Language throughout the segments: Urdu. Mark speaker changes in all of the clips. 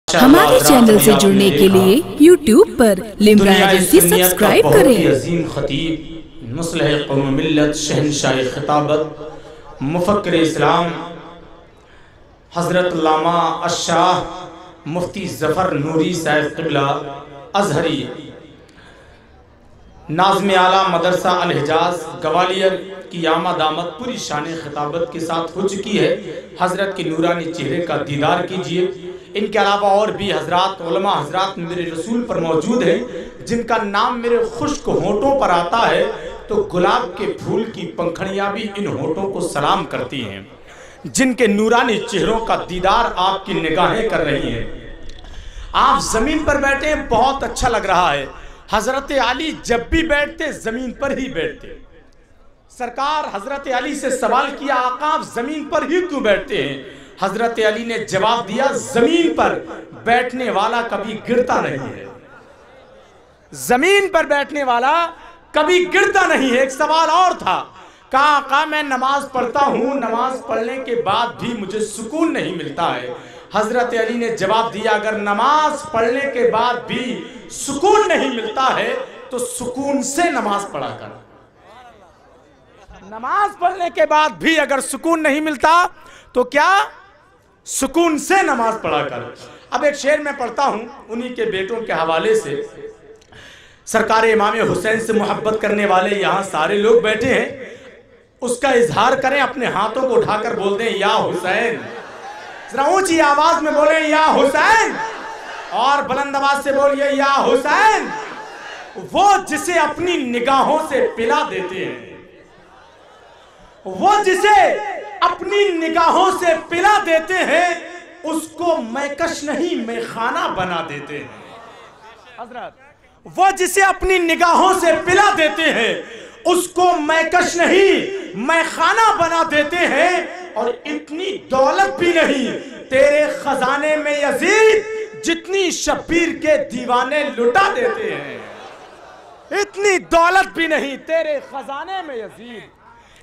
Speaker 1: ہمارے چینل سے جڑنے کے لیے یوٹیوب پر لمرا ایجنسی سبسکرائب کریں۔
Speaker 2: عظیم خطیب، مصلح قوم ملت، شہنشاہ خطابت، مفکر اسلام حضرت علامہ الشاہ مفتی ظفر نوری صاحب قبلہ ازہری، ناظم اعلیٰ مدرسہ الحجاز گوالیار کی آمد آمد پوری شان خطابت کے ساتھ ہو چکی ہے۔ حضرت کے نورانی چہرے کا دیدار کیجئے۔ ان کے علاوہ اور بھی حضرات علماء حضرات میرے رسول پر موجود ہیں جن کا نام میرے خشک ہونٹوں پر آتا ہے تو گلاب کے پھول کی پنکھڑیاں بھی ان ہونٹوں کو سلام کرتی ہیں، جن کے نورانی چہروں کا دیدار آپ کی نگاہیں کر رہی ہیں۔ آپ زمین پر بیٹھے ہیں، بہت اچھا لگ رہا ہے۔ حضرت علی جب بھی بیٹھتے زمین پر ہی بیٹھتے۔ سرکار حضرت علی سے سوال کیا، آقا آپ زمین پر ہی کیوں بیٹھتے ہیں؟ حضرت علی نے جواب دیا، زمین پر بیٹھنے والا کبھی گرتا نہیں ہے۔ زمین پر بیٹھنے والا کبھی گرتا نہیں ہے۔ ایک سوال اور تھا، کہا آقا میں نماز پڑھتا ہوں، نماز پڑھنے کے بعد بھی مجھے سکون نہیں ملتا ہے۔ حضرت علی نے جواب دیا، اگر نماز پڑھنے کے بعد بھی سکون نہیں ملتا ہے تو سکون سے نماز پڑھا کر۔ نماز پڑھنے کے بعد بھی اگر سکون نہیں ملتا تو کیا؟ سکون سے نماز پڑھا کر۔ اب ایک شعر میں پڑھتا ہوں انہی کے بیٹوں کے حوالے سے۔ سرکار امام حسین سے محبت کرنے والے یہاں سارے لوگ بیٹھے ہیں، اس کا اظہار کریں، اپنے ہاتھوں کو اٹھا کر بول دیں یا حسین۔ ذرا اونچی آواز میں بولیں یا حسین، اور بلند آواز سے بولیے یا حسین۔ وہ جسے اپنی نگاہوں سے پلا دیتے ہیں، وہ جسے اپنی نگاہوں سے پلا دیتے ہیں، اس کو میکش نہیں میخانہ بنا دیتے ہیں۔ حضرت وہ جسے اپنی نگاہوں سے پلا دیتے ہیں، اس کو میکش نہیں میخانہ بنا دیتے ہیں، اور اتنی دولت بھی نہیں تیرے خزانے میں یزید جتنی شبیر کے دیوانے لٹا دیتے ہیں۔ اتنی دولت بھی نہیں تیرے خزانے میں یزید،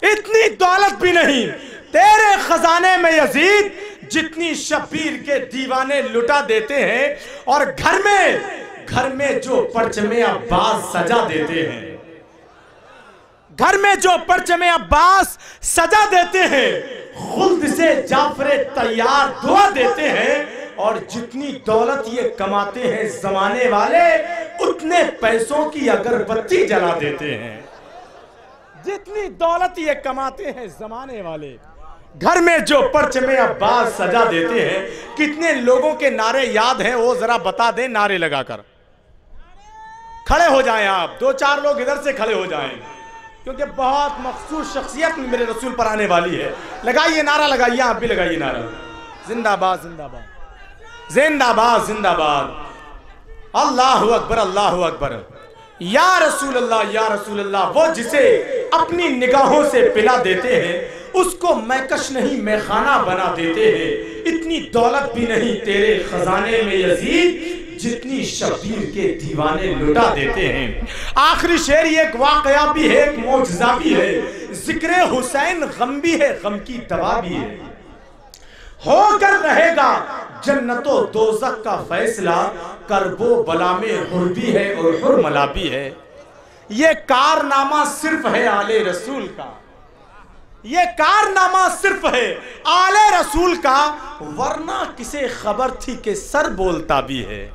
Speaker 2: اتنی دولت بھی نہیں تیرے خزانے میں یزید جتنی شبیر کے دیوانے لٹا دیتے ہیں، اور گھر میں جو پرچم عباس سجا دیتے ہیں، گھر میں جو پرچم عباس سجا دیتے ہیں، خلد سے جعفر طیار دعا دیتے ہیں، اور جتنی دولت یہ کماتے ہیں زمانے والے اتنے پیسوں کی اگربتی جلا دیتے ہیں۔ جتنی دولت یہ کماتے ہیں زمانے والے، گھر میں جو پرچم عباس سجا دیتے ہیں۔ کتنے لوگوں کے نعرے یاد ہیں وہ ذرا بتا دیں، نعرے لگا کر کھڑے ہو جائیں۔ آپ دو چار لوگ ادھر سے کھڑے ہو جائیں، کیونکہ بہت مخصوص شخصیت میرے رسول پر آنے والی ہے۔ لگائیے نعرہ، لگائیے، آپ بھی لگائیے نعرہ، زندہ باد زندہ باد زندہ باد زندہ باد، اللہ اکبر اللہ اکبر، یا رسول اللہ یا رسول اللہ۔ وہ جسے اپنی نگاہوں سے پلا دیتے ہیں، اس کو میکش نہیں میخانہ بنا دیتے ہیں۔ اتنی دولت بھی نہیں تیرے خزانے میں یزید جتنی شبیر کے دیوانے لٹا دیتے ہیں۔ آخری شعر یہ ایک واقعہ بھی ہے، ایک معجزہ بھی ہے۔ ذکر حسین غم بھی ہے، غم کی دوا بھی ہے۔ ہو کر رہے گا جنت و دوزخ کا فیصلہ، کرب و بلا میں حر بھی ہے اور حرملا بھی ہے۔ یہ کارنامہ صرف ہے آل رسول کا، یہ کارنامہ صرف ہے آل رسول کا، ورنہ کسے خبر تھی کہ سر بولتا بھی ہے۔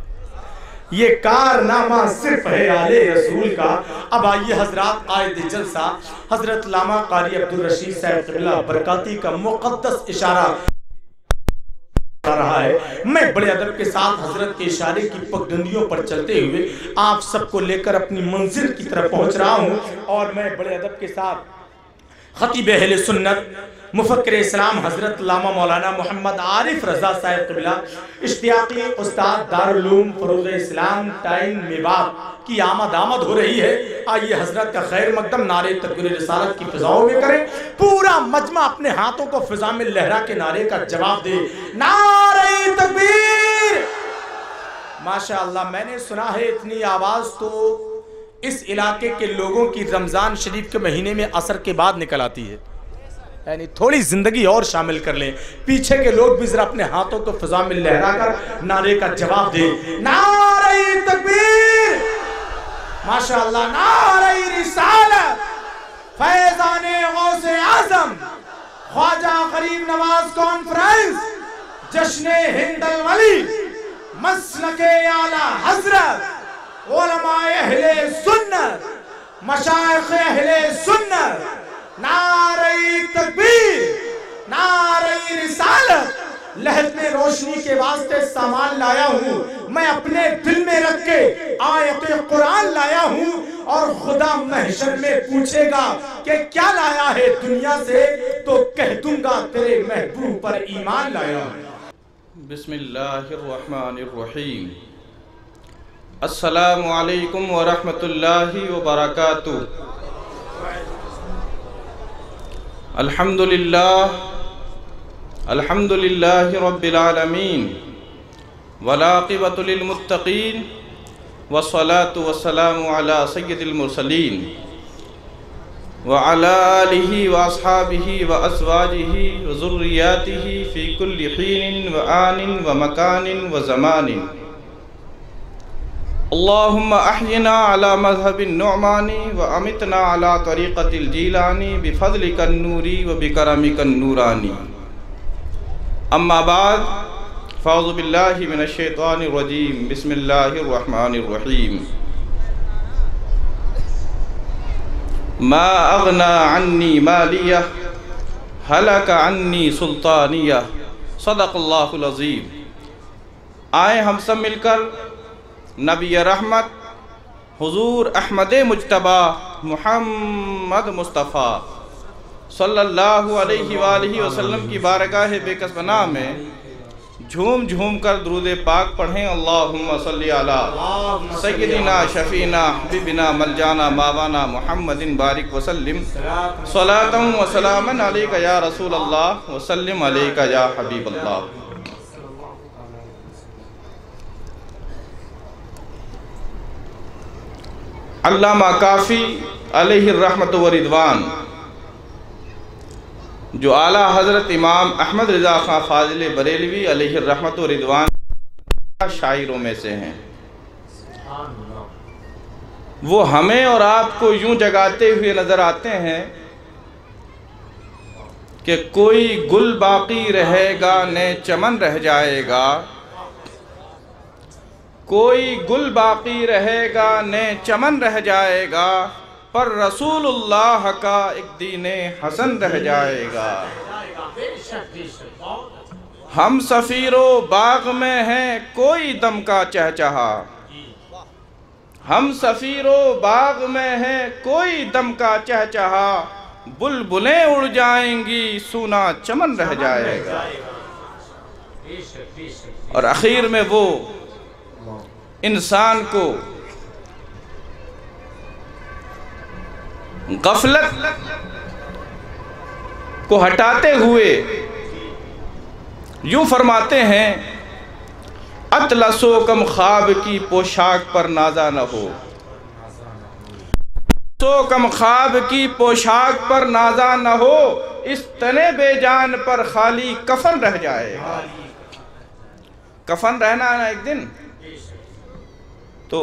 Speaker 2: یہ کارنامہ صرف ہے آل رسول کا۔ اب آئیے حضرات، قائد جلسہ حضرت علامہ قاری عبدالرشید صاحب قبلہ برکاتی کا مقدس اشارہ رہا ہے۔ میں بڑے ادب کے ساتھ حضرت کے اشارے کی پگڈنڈیوں پر چلتے ہوئے آپ سب کو لے کر اپنی منزل کی طرف پہنچ رہا ہوں، اور میں بڑے ادب کے ساتھ خطیب اہل سنت مفکر اسلام حضرت علامہ مولانا محمد عارف رضا صاحب قبلہ اشتیاقی استاد دارالعلوم فروغ اسلام ٹائم میوات کی آمد ہو رہی ہے۔ آئیے حضرت کا خیر مقدم نعرے تکبیر رسالت کی فضاؤں میں کریں۔ پورا مجمع اپنے ہاتھوں کو فضا میں لہرا کے نعرے کا جواب دے، نعرہ تکبیر۔ ماشاءاللہ، میں نے سنا ہے اتنی آواز تو اس علاقے کے لوگوں کی رمضان شریف کے مہینے میں عصر کے بعد نکل آتی ہے۔ یعنی تھوڑی زندگی اور شامل کر لیں. پیچھے کے لوگ بھی ذرا اپنے ہاتھوں کو فضا میں لہرا کر نعرے کا جواب دیں. نعرہ تکبیر، ماشاءاللہ، نعرہ رسالت، فیضان غوث اعظم، خواجہ غریب نواز کانفرنس، جشن ہند الولی، مسلک اعلی حضرت، علماء اہل سنت، مشائخ اہل سنت. نعرہ تکبیر، نعرہ رسالت. لہد میں روشنی کے واسطے سامان لایا ہوں، میں اپنے دل میں رکھ کے آیت قرآن لایا ہوں، اور خدا محشر میں پوچھے گا کہ کیا لایا ہے دنیا سے، تو کہہ دوں گا تیرے محبوب پر ایمان لایا ہوں.
Speaker 3: بسم اللہ الرحمن الرحیم. السلام علیکم ورحمۃ اللہ وبرکاتہ. الحمدللہ رب العالمین، والعاقبۃ للمتقین، والصلاة والسلام علی سید المرسلین، وعلی آلہ واصحابہ وازواجہ وذریاتہ فی کل حین وآن ومکان وزمان. اللہم احینا علی مذہب النعمان وامتنا علی طریقۃ الجیلانی بفضلک النوری وبکرمک النورانی. اما بعد، فاعوذ باللہ من الشیطان الرجیم. بسم اللہ الرحمن الرحیم. ما اغنا عنی مالیہ ہلک عنی سلطانیہ. صدق اللہ العظیم. آئیں ہم سب مل کر نبی رحمت حضور احمد مجتبیٰ محمد مصطفیٰ صلی اللہ علیہ وآلہ وسلم کی بارگاہ بے کس پناہ میں جھوم جھوم کر درود پاک پڑھیں. اللہم صلی علی سیدنا شفینا حبیبنا ملجانا ماوانا محمد بارک وسلم. صلاۃ و سلاما علیک یا رسول اللہ وسلم علیک یا حبیب اللہ. علامہ کافی علیہ الرحمت و رضوان، جو اعلیٰ حضرت امام احمد رضا خان فاضل بریلوی علیہ الرحمت و رضوان شاعروں میں سے ہیں، وہ ہمیں اور آپ کو یوں جگاتے ہوئے نظر آتے ہیں کہ کوئی گل باقی رہے گا نہ چمن رہ جائے گا، کوئی گل باقی رہے گا نہ چمن رہ جائے گا، پر رسول اللہ کا ایک دین حسن رہ جائے گا. ہم سفیر و باغ میں ہیں کوئی دم کا چہچہا، ہم سفیر و باغ میں ہیں کوئی دم کا چہچہا، بلبلیں اڑ جائیں گی سونا چمن رہ جائے گا. اور اخیر میں وہ انسان کو غفلت کو ہٹاتے ہوئے یوں فرماتے ہیں، اطلس و کم خواب کی پوشاک پر نازا نہ ہو، سو کم خواب کی پوشاک پر نازا نہ ہو، اس تنے بے جان پر خالی کفن رہ جائے گا. کفن رہنا ہے نا ایک دن. تو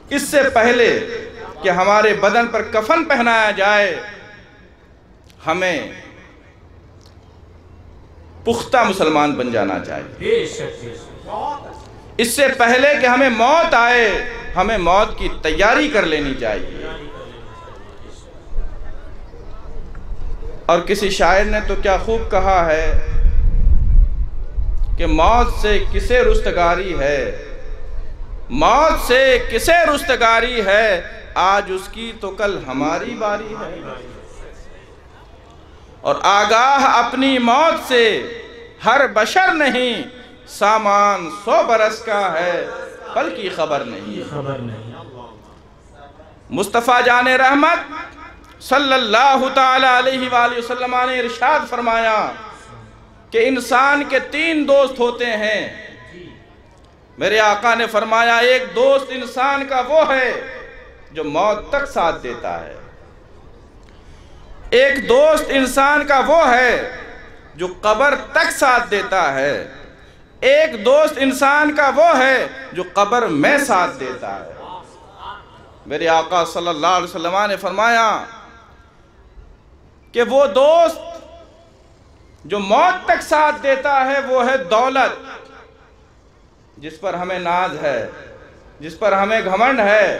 Speaker 3: اس سے پہلے کہ ہمارے بدن پر کفن پہنایا جائے، ہمیں پختہ مسلمان بن جانا چاہیے. اس سے پہلے کہ ہمیں موت آئے، ہمیں موت کی تیاری کر لینی چاہیے. اور کسی شاعر نے تو کیا خوب کہا ہے کہ موت سے کسے رستگاری ہے، موت سے کسے رستگاری ہے، آج اس کی تو کل ہماری باری ہے. اور آگاہ اپنی موت سے ہر بشر نہیں، سامان 100 برس کا ہے پل کی خبر نہیں. مصطفیٰ جان رحمت صلی اللہ تعالی علیہ وآلہ وسلم نے ارشاد فرمایا کہ انسان کے 3 دوست ہوتے ہیں. میرے آقا نے فرمایا ایک دوست انسان کا وہ ہے جو موت تک ساتھ دیتا ہے، ایک دوست انسان کا وہ ہے جو قبر تک ساتھ دیتا ہے، ایک دوست انسان کا وہ ہے جو قبر میں ساتھ دیتا ہے۔ میرے آقا صلی اللہ علیہ وسلم نے فرمایا کہ وہ دوست جو موت تک ساتھ دیتا ہے وہ ہے دولت، جس پر ہمیں ناز ہے، جس پر ہمیں گھمنڈ ہے۔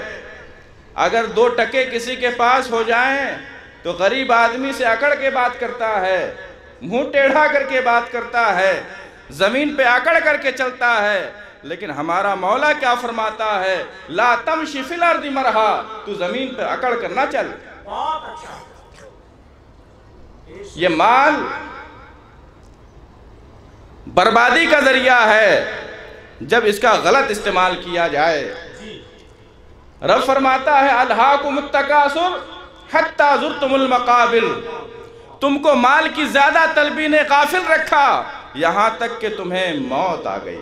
Speaker 3: اگر 2 ٹکے کسی کے پاس ہو جائیں تو غریب آدمی سے اکڑ کے بات کرتا ہے، منہ ٹیڑھا کر کے بات کرتا ہے، زمین پہ اکڑ کر کے چلتا ہے۔ لیکن ہمارا مولا کیا فرماتا ہے؟ لا تمشی فی الارض مرحا، تو زمین پہ اکڑ کر نہ چل۔ یہ مال بربادی کا ذریعہ ہے جب اس کا غلط استعمال کیا جائے۔ رب فرماتا ہے الہاکم التکاثر حتی زرتم المقابر، تم کو مال کی زیادہ طلبی نے غافل رکھا یہاں تک کہ تمہیں موت آ گئی،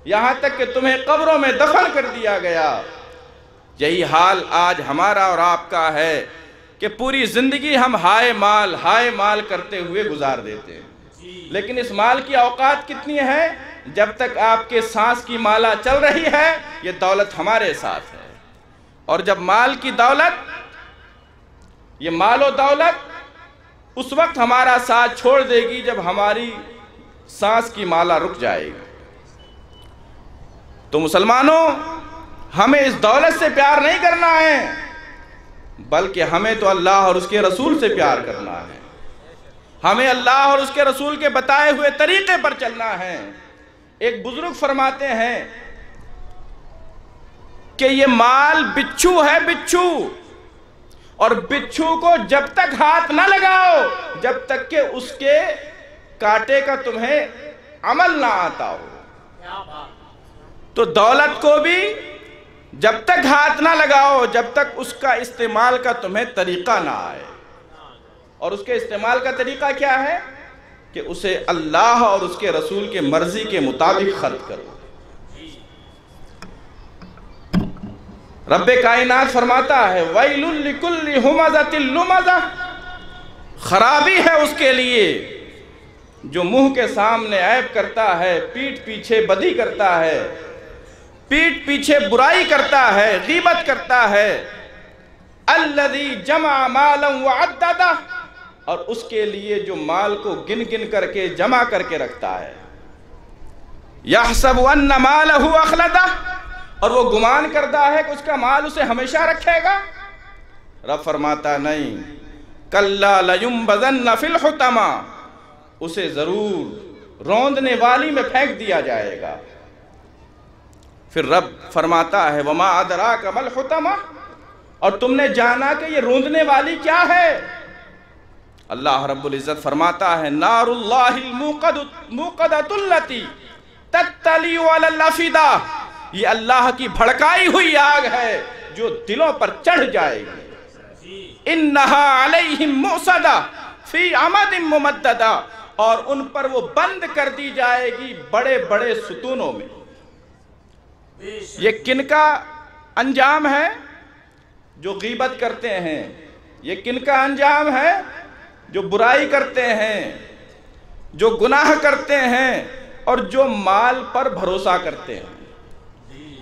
Speaker 3: یہاں تک کہ تمہیں قبروں میں دفن کر دیا گیا۔ یہی حال آج ہمارا اور آپ کا ہے کہ پوری زندگی ہم ہائے مال کرتے ہوئے گزار دیتے ہیں، لیکن اس مال کی اوقات کتنی ہے؟ جب تک آپ کے سانس کی مالا چل رہی ہے یہ دولت ہمارے ساتھ ہے، اور جب مال کی دولت، یہ مال و دولت اس وقت ہمارا ساتھ چھوڑ دے گی جب ہماری سانس کی مالا رک جائے گی۔ تو مسلمانوں، ہمیں اس دولت سے پیار نہیں کرنا ہے، بلکہ ہمیں تو اللہ اور اس کے رسول سے پیار کرنا ہے، ہمیں اللہ اور اس کے رسول کے بتائے ہوئے طریقے پر چلنا ہے۔ ایک بزرگ فرماتے ہیں کہ یہ مال بچھو ہے، بچھو، اور بچھو کو جب تک ہاتھ نہ لگاؤ جب تک کہ اس کے کاٹے کا تمہیں عمل نہ آتا ہو۔ تو دولت کو بھی جب تک ہاتھ نہ لگاؤ جب تک اس کا استعمال کا تمہیں طریقہ نہ آئے، اور اس کے استعمال کا طریقہ کیا ہے؟ کہ اسے اللہ اور اس کے رسول کے مرضی کے مطابق خرچ کرو۔ رب کائنات فرماتا ہے وَيْلٌ لِكُلِّ هُمَزَةٍ لُمَزَةٍ، خرابی ہے اس کے لیے جو منہ کے سامنے عیب کرتا ہے، پیٹھ پیچھے بدی کرتا ہے، پیٹھ پیچھے برائی کرتا ہے، غیبت کرتا ہے۔ الَّذِي جَمَعَ مَالًا وَعَدَّدَهُ، اور اس کے لیے جو مال کو گن گن کر کے جمع کر کے رکھتا ہے۔ يَحْسَبُ أَنَّ مَالَهُ أَخْلَدَهُ، اور وہ گمان کرتا ہے کہ اس کا مال اسے ہمیشہ رکھے گا۔ رب فرماتا نہیں، كَلَّا لَيُنبَذَنَّ فِي الْحُطَمَةِ، اسے ضرور روندنے والی میں پھینک دیا جائے گا۔ پھر رب فرماتا ہے وَمَا أَدْرَاكَ مَا الْحُطَمَةِ، اور تم نے جانا کہ یہ روندنے والی کیا ہے؟ اللہ رب العزت فرماتا ہے نار اللہ الموقدۃ التی تطلع علی الافئدہ، یہ اللہ کی بھڑکائی ہوئی آگ ہے جو دلوں پر چڑھ جائے گی۔ انہا علیہم مؤصدہ فی عمد ممددہ، اور ان پر وہ بند کر دی جائے گی بڑے بڑے ستونوں میں۔ یہ کن کا انجام ہے؟ جو غیبت کرتے ہیں۔ یہ کن کا انجام ہے؟ جو برائی کرتے ہیں، جو گناہ کرتے ہیں، اور جو مال پر بھروسہ کرتے ہیں،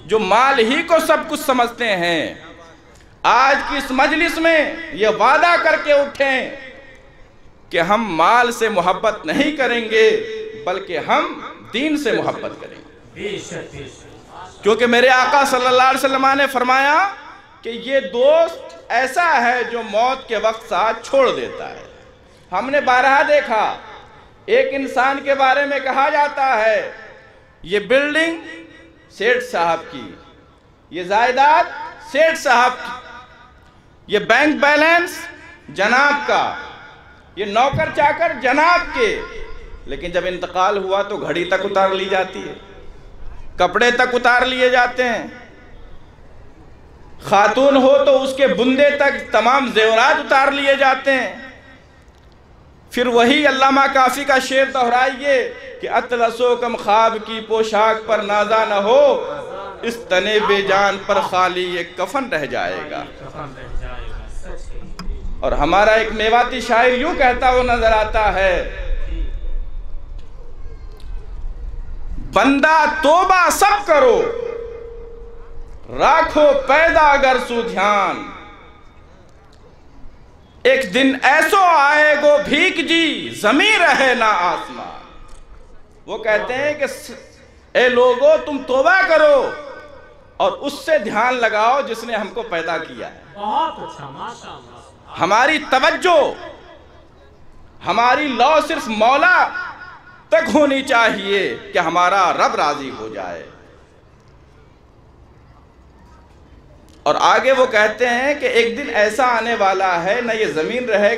Speaker 3: جو مال ہی کو سب کچھ سمجھتے ہیں۔ آج کی اس مجلس میں یہ وعدہ کر کے اٹھیں کہ ہم مال سے محبت نہیں کریں گے بلکہ ہم دین سے محبت کریں گے، کیونکہ میرے آقا صلی اللہ علیہ وسلم نے فرمایا کہ یہ دوست ایسا ہے جو موت کے وقت ساتھ چھوڑ دیتا ہے۔ ہم نے بارہا دیکھا، ایک انسان کے بارے میں کہا جاتا ہے یہ بلڈنگ سیٹھ صاحب کی، یہ جائیداد سیٹھ صاحب کی، یہ بینک بیلنس جناب کا، یہ نوکر چاکر جناب کے، لیکن جب انتقال ہوا تو گھڑی تک اتار لی جاتی ہے، کپڑے تک اتار لیے جاتے ہیں، خاتون ہو تو اس کے بندے تک تمام زیورات اتار لیے جاتے ہیں۔ پھر وہی علامہ کافی کا شعر دہرائیے کہ اطلسو کم خواب کی پوشاک پر نازا نہ ہو، اس تنے بے جان پر خالی ایک کفن رہ جائے گا۔ اور ہمارا ایک میواتی شاعر یوں کہتا ہوا نظر آتا ہے، بندہ توبہ سب کرو، راکھو پیدا اگر سو دھیان، ایک دن ایسو آئے گو بھیک جی زمین رہے نہ آسمان۔ وہ کہتے ہیں کہ اے لوگو تم توبہ کرو اور اس سے دھیان لگاؤ جس نے ہم کو پیدا کیا ہے۔
Speaker 2: بہت اچھا، ماشاءاللہ۔
Speaker 3: ہماری توجہ، ہماری لو صرف مولا تک ہونی چاہیے کہ ہمارا رب راضی ہو جائے۔ اور آگے وہ کہتے ہیں کہ ایک دن ایسا آنے والا ہے نہ یہ زمین رہے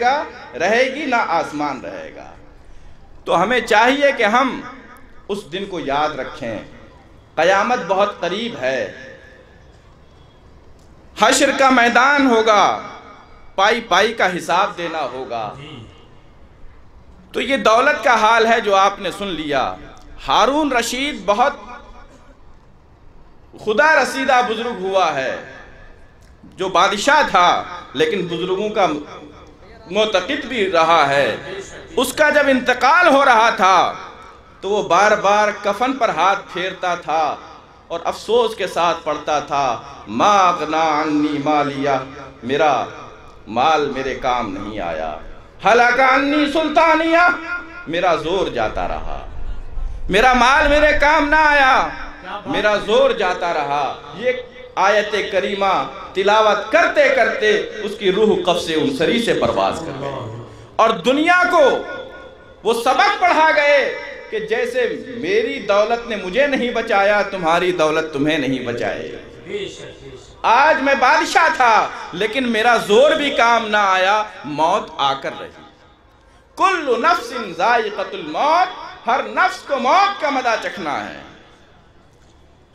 Speaker 3: گی نہ آسمان رہے گا۔ تو ہمیں چاہیے کہ ہم اس دن کو یاد رکھیں۔ قیامت بہت قریب ہے، حشر کا میدان ہوگا، پائی پائی کا حساب دینا ہوگا۔ تو یہ دولت کا حال ہے جو آپ نے سن لیا۔ ہارون رشید بہت خدا رسیدہ بزرگ ہوا ہے، جو بادشاہ تھا لیکن بزرگوں کا معتقد بھی رہا ہے۔ اس کا جب انتقال ہو رہا تھا تو وہ بار بار کفن پر ہاتھ پھیرتا تھا اور افسوس کے ساتھ پڑھتا تھا، ما اغنا عنی مالیہ، میرا مال میرے کام نہیں آیا، ہلاک عنی سلطانیہ، میرا زور جاتا رہا، میرا مال میرے کام نہ آیا، میرا زور جاتا رہا۔ یہ آیت کریمہ تلاوت کرتے کرتے اس کی روح قفس انصری سے پرواز کر گئی، اور دنیا کو وہ سبق پڑھا گئے کہ جیسے میری دولت نے مجھے نہیں بچایا، تمہاری دولت تمہیں نہیں بچائے۔ آج میں بادشاہ تھا لیکن میرا زور بھی کام نہ آیا، موت آ کر رہی۔ کل نفس ذائقۃ الموت، ہر نفس کو موت کا مزہ چکھنا ہے۔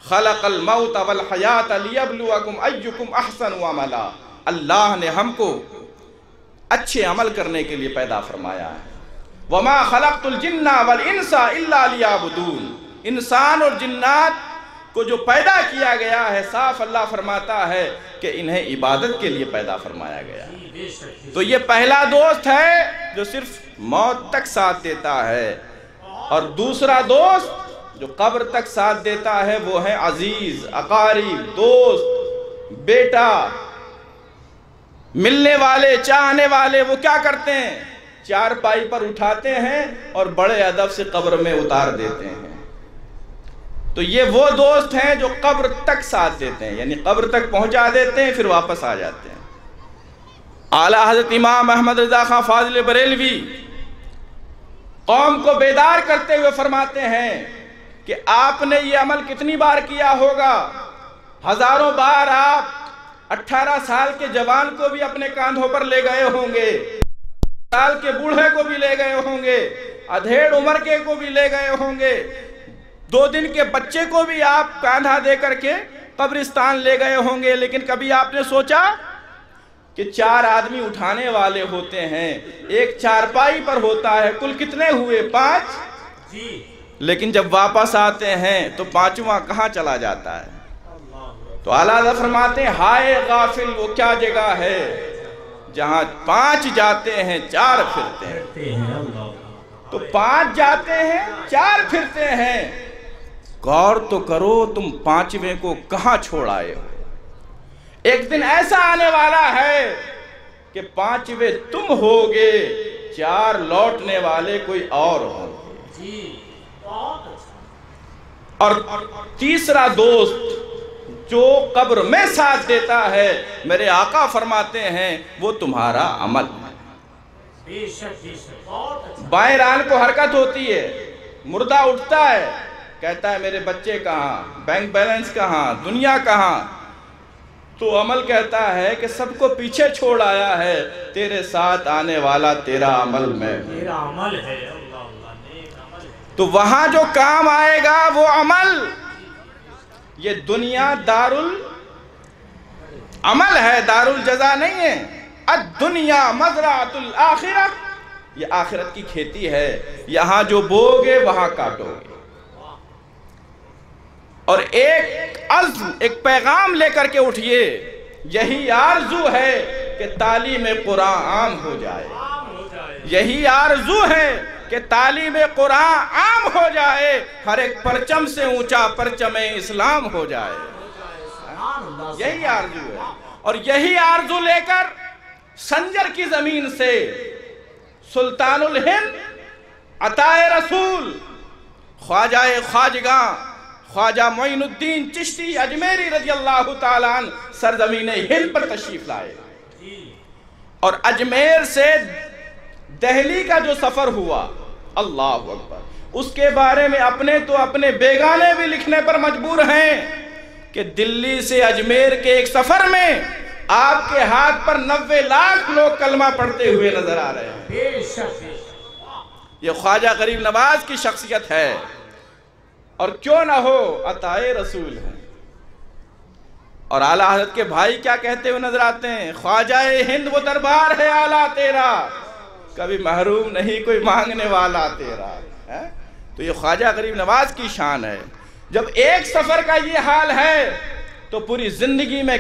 Speaker 3: خلق الموت والحیات لیبلوکم ایکم احسن عملا، اللہ نے ہم کو اچھے عمل کرنے کے لیے پیدا فرمایا ہے۔ وما خلقت الجن والانس الا لیعبدون، انسان اور جنات کو جو پیدا کیا گیا ہے، صاف اللہ فرماتا ہے کہ انہیں عبادت کے لیے پیدا فرمایا گیا ہے۔ تو یہ پہلا دوست ہے جو صرف موت تک ساتھ دیتا ہے، اور دوسرا دوست جو قبر تک ساتھ دیتا ہے وہ ہے عزیز، اقارب، دوست، بیٹا، ملنے والے، چاہنے والے۔ وہ کیا کرتے ہیں؟ چار پائی پر اٹھاتے ہیں اور بڑے ادب سے قبر میں اتار دیتے ہیں۔ تو یہ وہ دوست ہیں جو قبر تک ساتھ دیتے ہیں، یعنی قبر تک پہنچا دیتے ہیں پھر واپس آ جاتے ہیں۔ اعلیٰ حضرت امام احمد رضا خان فاضل بریلوی قوم کو بیدار کرتے ہوئے فرماتے ہیں کہ آپ نے یہ عمل کتنی بار کیا ہوگا؟ ہزاروں بار۔ آپ 18 سال کے جوان کو بھی اپنے کاندھوں پر لے گئے ہوں گے، سال کے بوڑھے کو بھی لے گئے ہوں گے، ادھیڑ عمر کے کو بھی لے گئے ہوں گے، 2 دن کے بچے کو بھی آپ کاندھا دے کر کے قبرستان لے گئے ہوں گے، لیکن کبھی آپ نے سوچا کہ 4 آدمی اٹھانے والے ہوتے ہیں، ایک چارپائی پر ہوتا ہے، کل کتنے ہوئے؟ 5۔ لیکن جب واپس آتے ہیں تو 5واں کہاں چلا جاتا ہے؟ تو اعلیٰ حضرت فرماتے ہیں ہائے غافل وہ کیا جگہ ہے جہاں 5 جاتے ہیں 4 پھرتے ہیں۔ تو 5 جاتے ہیں 4 پھرتے ہیں، غور تو کرو تم 5ویں کو کہاں چھوڑ آئے ہو۔ ایک دن ایسا آنے والا ہے کہ 5ویں تم ہوگے، 4 لوٹنے والے کوئی اور ہوں گے۔ اور تیسرا دوست جو قبر میں ساتھ دیتا ہے، میرے آقا فرماتے ہیں وہ تمہارا عمل ہے۔ بائیں ران کو حرکت ہوتی ہے، مردہ اٹھتا ہے، کہتا ہے میرے بچے کہاں، بینک بیلنس کہاں، دنیا کہاں؟ تو عمل کہتا ہے کہ سب کو پیچھے چھوڑ آیا ہے، تیرے ساتھ آنے والا تیرا عمل میں ہے۔ تو وہاں جو کام آئے گا وہ عمل، یہ دنیا دار العمل ہے، دار الجزا نہیں ہے۔ الدنیا مزرعۃ الآخرہ، یہ آخرت کی کھیتی ہے، یہاں جو بوگے وہاں کاٹو گے۔ اور ایک عزم، ایک پیغام لے کر کے اٹھئے، یہی آرزو ہے کہ تعلیم قرآن عام ہو جائے، یہی آرزو ہے کہ تعلیم قرآن عام ہو جائے، ہر ایک پرچم سے اونچا پرچم اسلام ہو جائے، یہی آرزو ہے۔ اور یہی آرزو لے کر سنجر کی زمین سے سلطان الہند عطائے رسول خواجہ خواجگاں خواجہ معین الدین چشتی اجمیری رضی اللہ تعالیٰ عنہ سرزمین ہند پر تشریف لائے، اور اجمیر سے دہلی کا جو سفر ہوا، اللہ اکبر، اس کے بارے میں اپنے بیگانے بھی لکھنے پر مجبور ہیں کہ دلی سے اجمیر کے ایک سفر میں آپ کے ہاتھ پر 90 لاکھ لوگ کلمہ پڑھتے ہوئے نظر آ رہے ہیں۔ یہ خواجہ غریب نواز کی شخصیت ہے، اور کیوں نہ ہو عطائے رسول ہے۔ اور اعلیٰ حضرت کے بھائی کیا کہتے ہوئے نظر آتے ہیں؟ خواجہ ہند وہ دربار ہے اعلیٰ تیرا، کبھی محروم نہیں کوئی مانگنے والا تیرا۔ تو یہ خواجہ غریب نواز کی شان ہے۔ جب ایک سفر کا یہ حال ہے تو پوری زندگی میں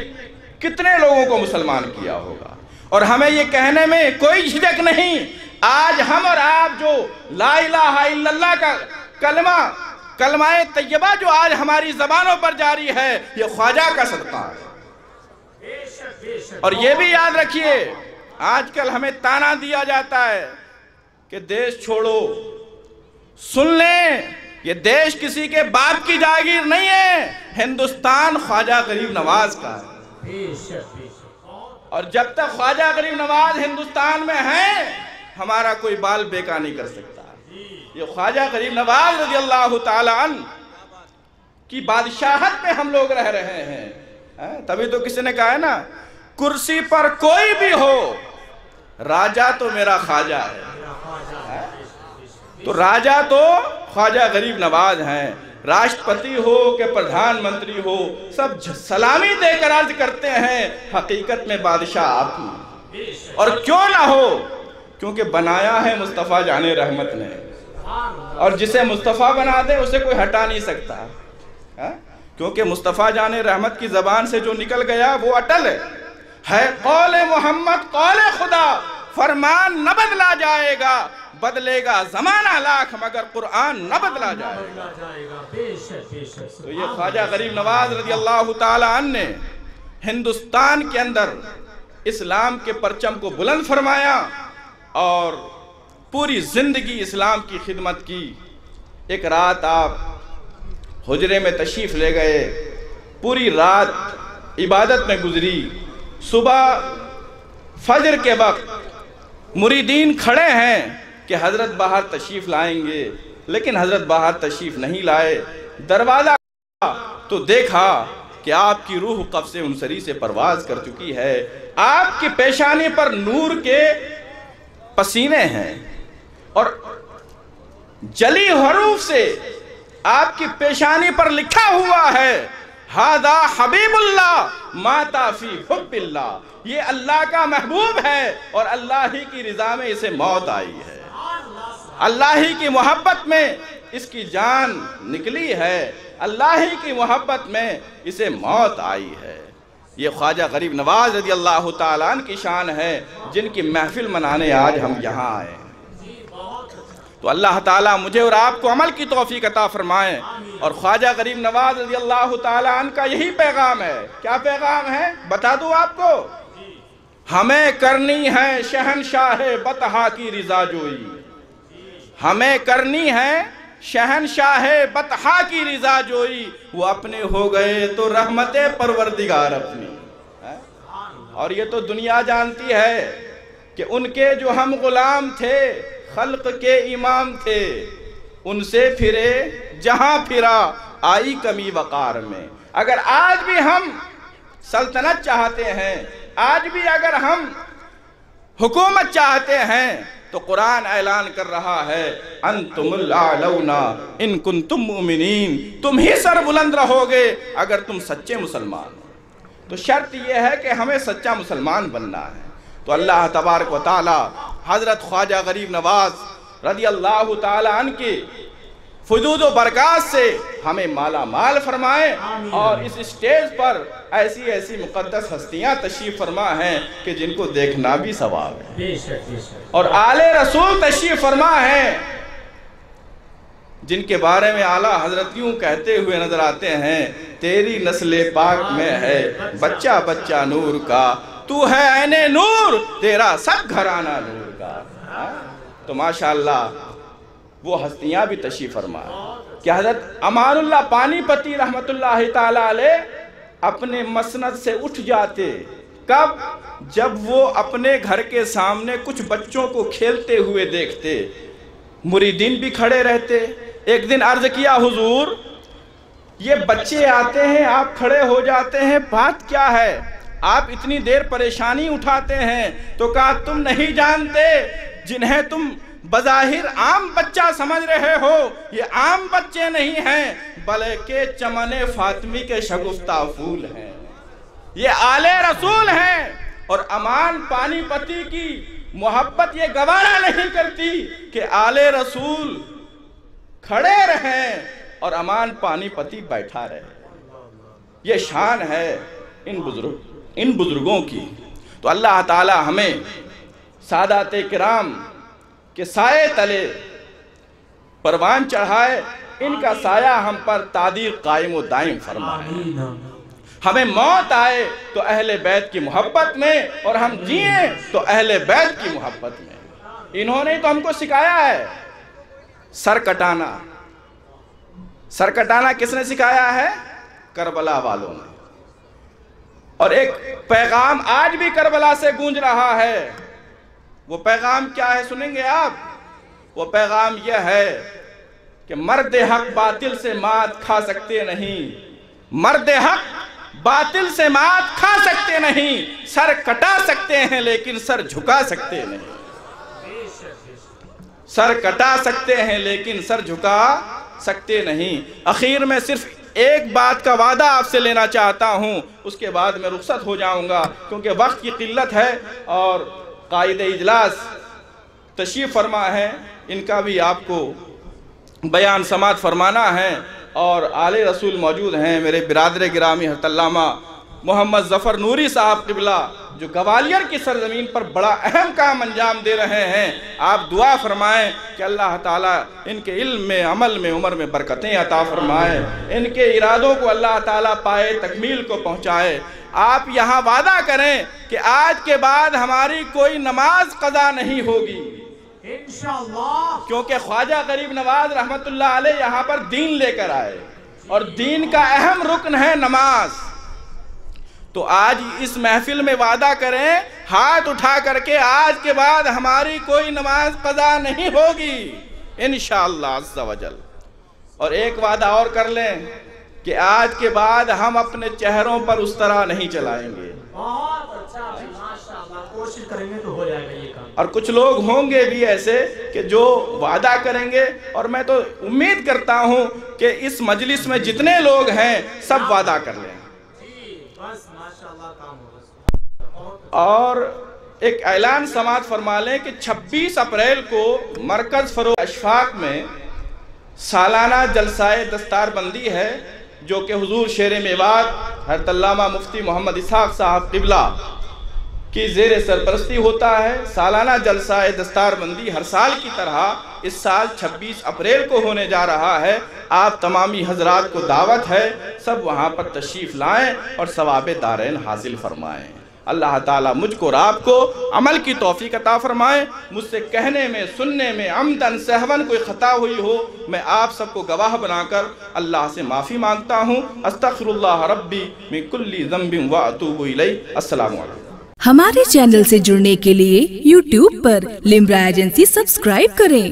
Speaker 3: کتنے لوگوں کو مسلمان کیا ہوگا۔ اور ہمیں یہ کہنے میں کوئی جھجک نہیں، آج ہم اور آپ جو لا الہ الا اللہ کا کلمہ طیبہ جو آج ہماری زبانوں پر جاری ہے، یہ خواجہ کا صدقہ ہے۔ اور یہ بھی یاد رکھیے، آج کل ہمیں تانا دیا جاتا ہے کہ دیش چھوڑو، سن لیں یہ دیش کسی کے باپ کی جاگیر نہیں ہے، ہندوستان خواجہ غریب نواز کا ہے۔ اور جب تک خواجہ غریب نواز ہندوستان میں ہیں، ہمارا کوئی بال بیکا نہیں کر سکتا۔ یہ خواجہ غریب نواز رضی اللہ تعالیٰ عنہ کی بادشاہت میں ہم لوگ رہ رہے ہیں۔ تبھی تو کسی نے کہا ہے نا، کرسی پر کوئی بھی ہو، راجہ تو میرا خواجہ ہے۔ تو راجہ تو خواجہ غریب نواز ہیں۔ راشٹرپتی ہو کہ پردھان منتری ہو، سب سلامی دے کر عرض کرتے ہیں حقیقت میں بادشاہ آپ ہیں۔ اور کیوں نہ ہو، کیونکہ بنایا ہے مصطفیٰ جان رحمت نے، اور جسے مصطفیٰ بنا دے اسے کوئی ہٹا نہیں سکتا، کیونکہ مصطفیٰ جان رحمت کی زبان سے جو نکل گیا وہ اٹل ہے۔ قول محمد قول خدا، فرمان نہ بدلا جائے گا، بدلے گا زمانہ لاکھ مگر قرآن نہ بدلا جائے گا۔ تو یہ خواجہ غریب نواز رضی اللہ تعالیٰ عنہ نے ہندوستان کے اندر اسلام کے پرچم کو بلند فرمایا اور پوری زندگی اسلام کی خدمت کی۔ ایک رات آپ حجرے میں تشریف لے گئے، پوری رات عبادت میں گزری۔ صبح فجر کے وقت مریدین کھڑے ہیں کہ حضرت باہر تشریف لائیں گے، لیکن حضرت باہر تشریف نہیں لائے۔ دروازہ تو دیکھا کہ آپ کی روح قفس انصری سے پرواز کر چکی ہے، آپ کی پیشانی پر نور کے پسینے ہیں، اور جلی حروف سے آپ کی پیشانی پر لکھا ہوا ہے ہذا حبیب اللہ ماتا فی حب اللہ، یہ اللہ کا محبوب ہے اور اللہ ہی کی رضا میں اسے موت آئی ہے، اللہ ہی کی محبت میں اس کی جان نکلی ہے، اللہ ہی کی محبت میں اسے موت آئی ہے۔ یہ خواجہ غریب نواز رضی اللہ تعالیٰ عنہ کی شان ہے، جن کی محفل منانے آج ہم یہاں آئے۔ تو اللہ تعالیٰ مجھے اور آپ کو عمل کی توفیق عطا فرمائے، اور خواجہ غریب نواز رضی اللہ تعالیٰ عنہ کا یہی پیغام ہے۔ کیا پیغام ہے بتا دوں آپ کو؟ ہمیں کرنی ہے شہنشاہ بطحا کی رضا جوئی، ہمیں کرنی ہے شہنشاہ بطحا کی رضا جوئی، وہ اپنے ہو گئے تو رحمت پروردگار اپنی۔ اور یہ تو دنیا جانتی ہے کہ ان کے جو ہم غلام تھے خلق کے امام تھے، ان سے پھرے جہاں پھرا آئی کمی وقار میں۔ اگر آج بھی ہم سلطنت چاہتے ہیں، آج بھی اگر ہم حکومت چاہتے ہیں، تو قرآن اعلان کر رہا ہے انتم الاعلون ان کنتم مؤمنین، تم ہی سر بلند رہو گے اگر تم سچے مسلمان ہو۔ تو شرط یہ ہے کہ ہمیں سچا مسلمان بننا ہے۔ تو اللہ تبارک و تعالی حضرت خواجہ غریب نواز رضی اللہ تعالی عنہ کی فضول و برکات سے ہمیں مالا مال فرمائے، اور اس اسٹیج پر ایسی ایسی مقدس ہستیاں تشریف فرما ہیں کہ جن کو دیکھنا بھی ثواب ہے، اور آل رسول تشریف فرما ہیں جن کے بارے میں اعلیٰ حضرت یوں کہتے ہوئے نظر آتے ہیں، تیری نسل پاک میں ہے بچہ بچہ نور کا، تو ہے عین نور تیرا سب گھرانہ نور کا۔ تو ماشاءاللہ وہ ہستیاں بھی تشریف فرما کہ حضرت امان اللہ پانی پتی رحمت اللہ تعالیٰ علیہ اپنے مسند سے اٹھ جاتے، کب؟ جب وہ اپنے گھر کے سامنے کچھ بچوں کو کھیلتے ہوئے دیکھتے، مریدین بھی کھڑے رہتے۔ ایک دن عرض کیا حضور یہ بچے آتے ہیں آپ کھڑے ہو جاتے ہیں، بات کیا ہے؟ آپ اتنی دیر پریشانی اٹھاتے ہیں؟ تو کہا تم نہیں جانتے جنہیں تم بظاہر عام بچہ سمجھ رہے ہو، یہ عام بچے نہیں ہیں بلکہ چمن فاطمی کے شگفتہ پھول ہیں، یہ آل رسول ہیں۔ اور امان پانی پتی کی محبت یہ گوارا نہیں کرتی کہ آل رسول کھڑے رہیں اور امان پانی پتی بیٹھا رہے، یہ شان ہے ان بزرگوں کی۔ تو اللہ تعالی ہمیں سادات کرام کے سائے تلے پروان چڑھائے، ان کا سایہ ہم پر تادیر قائم و دائم فرمائے، ہمیں موت آئے تو اہل بیت کی محبت میں، اور ہم جئیں تو اہل بیت کی محبت میں۔ انہوں نے تو ہم کو سکھایا ہے سر کٹانا۔ سر کٹانا کس نے سکھایا ہے؟ کربلا والوں نے۔ اور ایک پیغام آج بھی کربلا سے گونج رہا ہے، وہ پیغام کیا ہے سنیں گے آپ؟ وہ پیغام یہ ہے کہ مرد حق باطل سے مات کھا سکتے نہیں، مرد حق باطل سے مات کھا سکتے نہیں، سر کٹا سکتے ہیں لیکن سر جھکا سکتے نہیں، سر کٹا سکتے ہیں لیکن سر جھکا سکتے نہیں۔ اخیر میں صرف ایک بات کا وعدہ آپ سے لینا چاہتا ہوں، اس کے بعد میں رخصت ہو جاؤں گا کیونکہ وقت کی قلت ہے، اور قائد اجلاس تشریف فرما ہے، ان کا بھی آپ کو بیان سماعت فرمانا ہے، اور آل رسول موجود ہیں میرے برادر گرامی حضرت علامہ محمد ظفر نوری صاحب قبلہ، جو گوالیر کی سرزمین پر بڑا اہم کام انجام دے رہے ہیں۔ آپ دعا فرمائیں کہ اللہ تعالیٰ ان کے علم میں، عمل میں، عمر میں برکتیں عطا فرمائے، ان کے ارادوں کو اللہ تعالیٰ پائے تکمیل کو پہنچائے۔ آپ یہاں وعدہ کریں کہ آج کے بعد ہماری کوئی نماز قضا نہیں ہوگی انشاءاللہ، کیونکہ خواجہ غریب نواز رحمت اللہ علیہ یہاں پر دین لے کر آئے، اور دین کا اہم رکن ہے نماز۔ تو آج اس محفل میں وعدہ کریں ہاتھ اٹھا کر کے، آج کے بعد ہماری کوئی نماز قضا نہیں ہوگی انشاءاللہ عز و جل۔ اور ایک وعدہ اور کر لیں کہ آج کے بعد ہم اپنے چہروں پر اس طرح نہیں چلائیں گے۔
Speaker 2: بہت اچھا، ماشاءاللہ، کوشش کریں گے تو ہو جائے گا یہ کام۔
Speaker 3: اور کچھ لوگ ہوں گے بھی ایسے کہ جو وعدہ کریں گے، اور میں تو امید کرتا ہوں کہ اس مجلس میں جتنے لوگ ہیں سب وعدہ کر لیں۔ اور ایک اعلان سماعت فرما لیں کہ 26 اپریل کو مرکز فروغ اشفاق میں سالانہ جلسہ دستار بندی ہے، جو کہ حضور شیر میوات حضرت علامہ مفتی محمد اسحاق صاحب قبلہ کی زیر سرپرستی ہوتا ہے۔ سالانہ جلسہ دستار بندی ہر سال کی طرح اس سال 26 اپریل کو ہونے جا رہا ہے۔ آپ تمامی حضرات کو دعوت ہے، سب وہاں پر تشریف لائیں اور ثواب دارین حاصل فرمائیں۔ اللہ تعالیٰ مجھ کو اور آپ کو عمل کی توفیق عطا فرمائے۔ مجھ سے کہنے میں، سننے میں عمدن سہون کوئی خطا ہوئی ہو، میں آپ سب کو گواہ بنا کر اللہ سے معافی مانگتا ہوں۔ استغفر اللہ ربی من کل ذنب واتوب الیہ۔ السلام علیکم۔
Speaker 1: ہمارے چینل سے جڑنے کے لیے YouTube پر لمرا ایجنسی سبسکرائب کریں۔